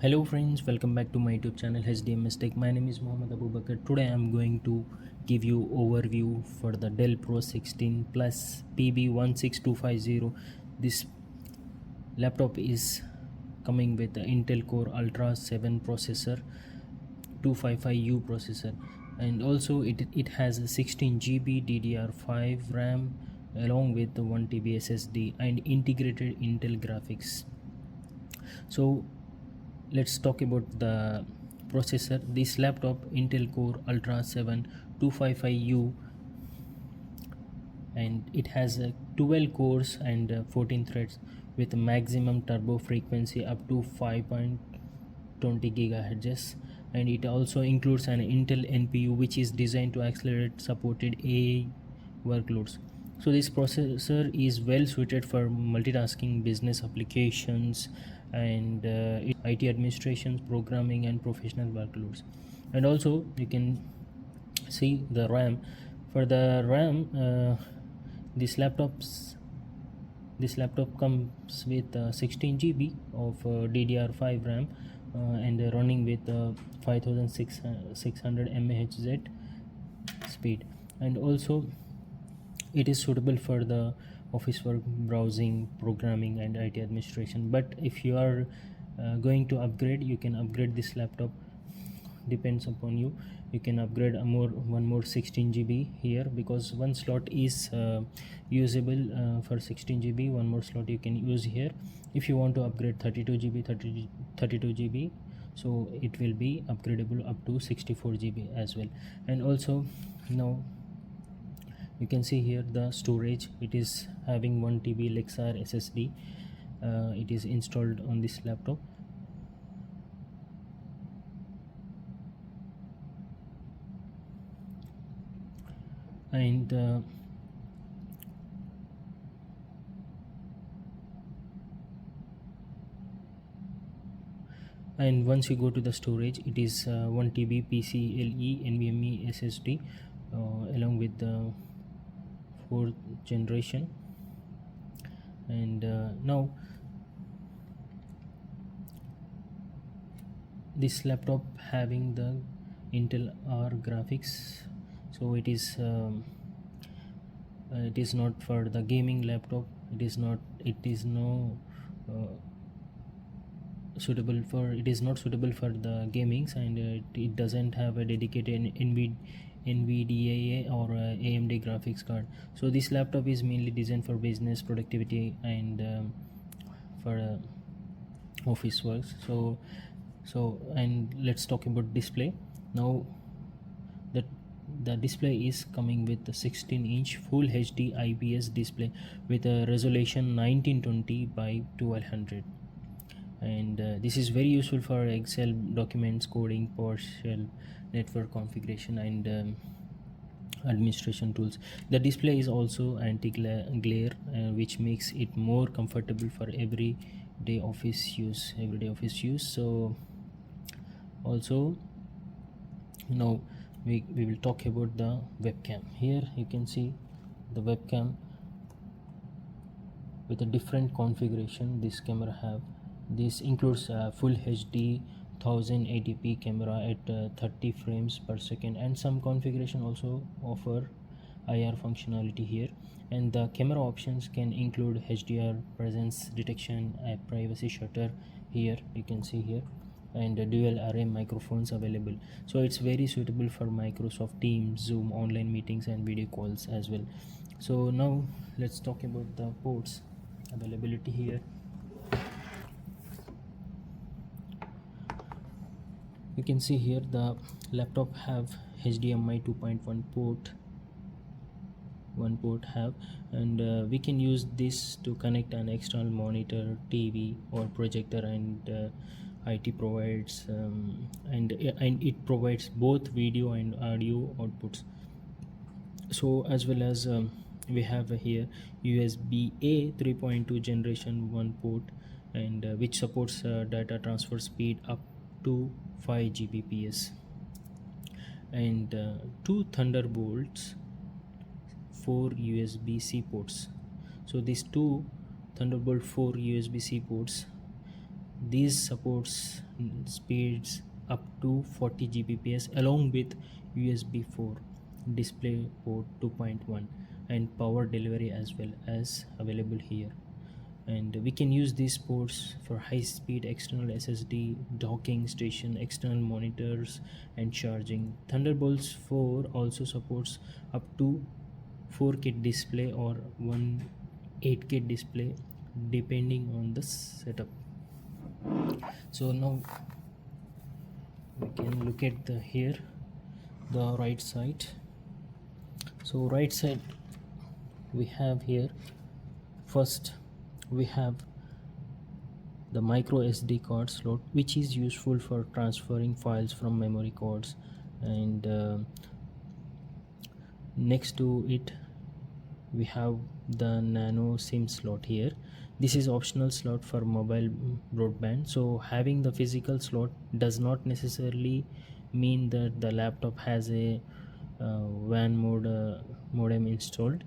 Hello friends, welcome back to my YouTube channel HDAMS Tech. My name is Mohammad Abubakar. Today I am going to give you overview for the Dell Pro 16 Plus PB16250. This laptop is coming with the Intel Core Ultra 7 processor, 255U processor, and also it has a 16 GB DDR5 RAM along with the 1TB SSD and integrated Intel graphics. So let's talk about the processor. This laptop Intel Core Ultra 7 255U, and it has 12 cores and 14 threads with maximum turbo frequency up to 5.20 gigahertz, and it also includes an Intel NPU which is designed to accelerate supported AI workloads. So this processor is well suited for multitasking, business applications, and IT administration, programming, and professional workloads. And also you can see the RAM. For the RAM, this laptop comes with 16 GB of DDR5 RAM and running with 5600 mAh speed, and also it is suitable for the office work, browsing, programming, and IT administration. But if you are going to upgrade, you can upgrade this laptop, depends upon you. You can upgrade one more 16 GB here, because one slot is usable for 16 GB. One more slot you can use here. If you want to upgrade 32 GB, so it will be upgradable up to 64 GB as well. And also now you can see here the storage. It is having 1TB SSD. It is installed on this laptop. And once you go to the storage, it is 1TB PCLE nvme SSD along with the 4th generation. And now this laptop having the Intel R graphics, so it is not for the gaming laptop. It is not suitable for the gamings, and it doesn't have a dedicated NVDA or AMD graphics card. So this laptop is mainly designed for business productivity and for office works. So and let's talk about display now. The display is coming with the 16-inch full HD IPS display with a resolution 1920 by 1200, and this is very useful for Excel documents, coding, PowerShell, network configuration, and administration tools. The display is also anti-glare, which makes it more comfortable for everyday office use. So also now we will talk about the webcam. Here you can see the webcam with a different configuration this camera have. This includes full HD 1080p camera at 30 frames per second, and some configuration also offer IR functionality here. And the camera options can include HDR, presence detection, privacy shutter. Here you can see here, and dual array microphones available. So it's very suitable for Microsoft Teams, Zoom, online meetings, and video calls as well. So now let's talk about the ports availability here. You can see here the laptop have HDMI 2.1 port have, and we can use this to connect an external monitor, TV, or projector, and IT provides and it provides both video and audio outputs. So as well as we have here USB-A 3.2 generation 1 port, and which supports data transfer speed up to 5 Gbps, and 2 Thunderbolts, 4 USB-C ports. So these 2 Thunderbolt 4 USB-C ports, these supports speeds up to 40 Gbps along with USB 4 display port 2.1 and power delivery as well as available here. And we can use these ports for high-speed external SSD, docking station, external monitors and charging. Thunderbolt 4 also supports up to 4K display or 8K display depending on the setup. So now we can look at the right side. So right side we have here, first we have the micro SD card slot, which is useful for transferring files from memory cards, and next to it we have the nano SIM slot here. This is optional slot for mobile broadband, so having the physical slot does not necessarily mean that the laptop has a WAN modem installed.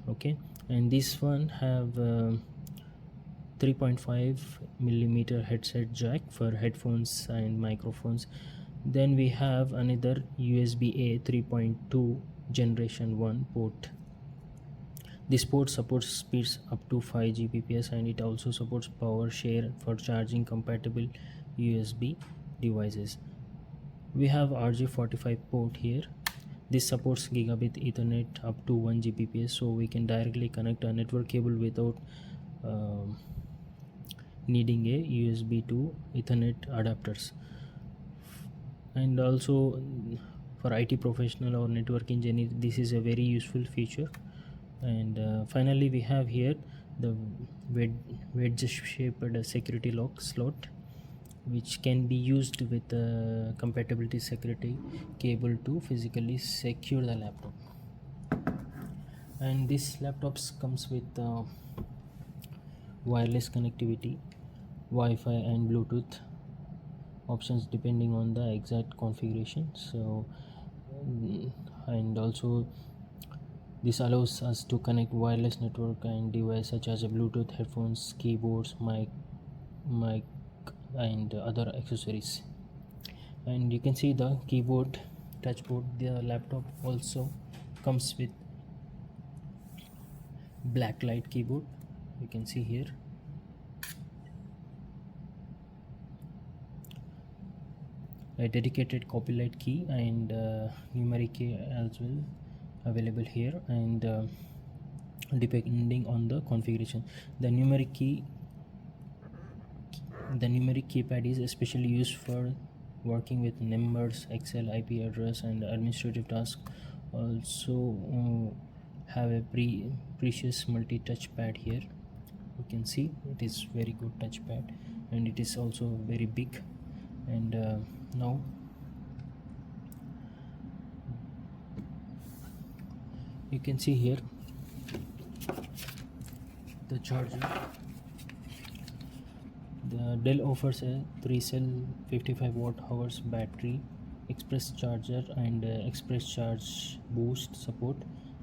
Okay, and this one have 3.5 millimeter headset jack for headphones and microphones. Then we have another USB-A 3.2 generation 1 port. This port supports speeds up to 5 Gbps and it also supports power share for charging compatible USB devices. We have RJ45 port here. This supports gigabit Ethernet up to 1 Gbps, so we can directly connect a network cable without needing a USB to Ethernet adapters. And also for IT professional or network engineer, this is a very useful feature. And finally we have here the wedge shaped security lock slot, which can be used with a compatibility security cable to physically secure the laptop. And this laptops comes with wireless connectivity, Wi-Fi and Bluetooth options depending on the exact configuration. So and also this allows us to connect wireless network and device such as Bluetooth headphones, keyboards, mic and other accessories. And you can see the keyboard, touchboard. The laptop also comes with blacklight keyboard, you can see here. A dedicated copyright key and numeric key as well available here, and depending on the configuration, the numeric keypad is especially used for working with numbers, Excel, IP address and administrative tasks. Also have a precious multi-touch pad here. You can see it is very good touchpad and it is also very big. And now you can see here the charger. The Dell offers a 3-cell 55 watt hours battery, express charger and express charge boost support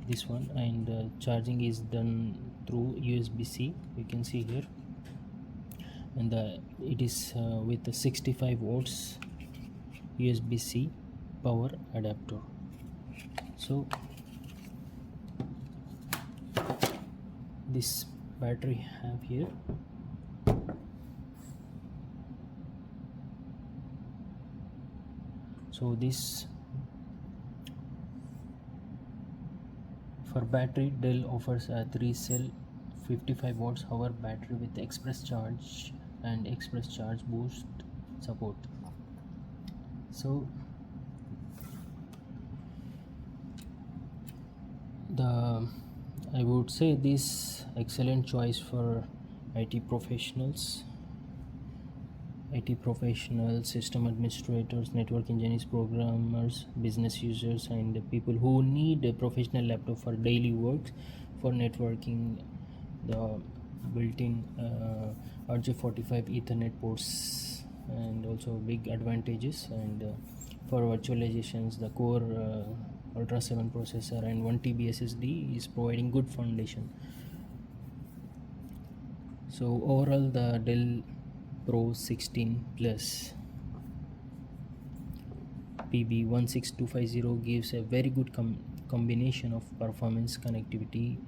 this one, and charging is done through USB-C, you can see here. And it is with the 65 watts USB-C power adapter. So this battery have here. So this for battery, Dell offers a 3-cell 55 watts hour battery with express charge and express charge boost support. So I would say this excellent choice for IT professionals, system administrators, network engineers, programmers, business users, and people who need a professional laptop for daily work, for networking, the built-in RJ45 Ethernet ports, and also big advantages, and for virtualizations, the core Ultra 7 processor and 1TB SSD is providing good foundation. So overall, the Dell Pro 16 Plus. PB16250 gives a very good combination of performance, connectivity,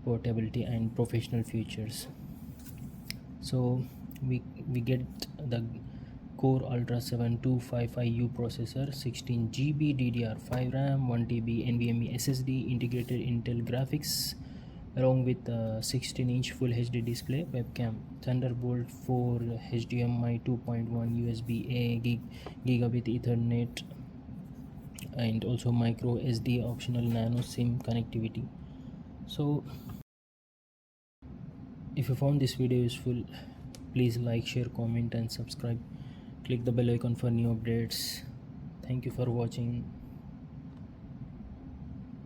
portability and professional features. So we get the Core Ultra 7255U processor, 16 GB DDR5 RAM, 1 TB NVMe SSD, integrated Intel graphics, along with a 16-inch Full HD display, webcam, Thunderbolt 4, HDMI 2.1, USB-A, Gigabit Ethernet, and also micro SD optional nano SIM connectivity. So if you found this video useful, please like, share, comment and subscribe. Click the bell icon for new updates. Thank you for watching.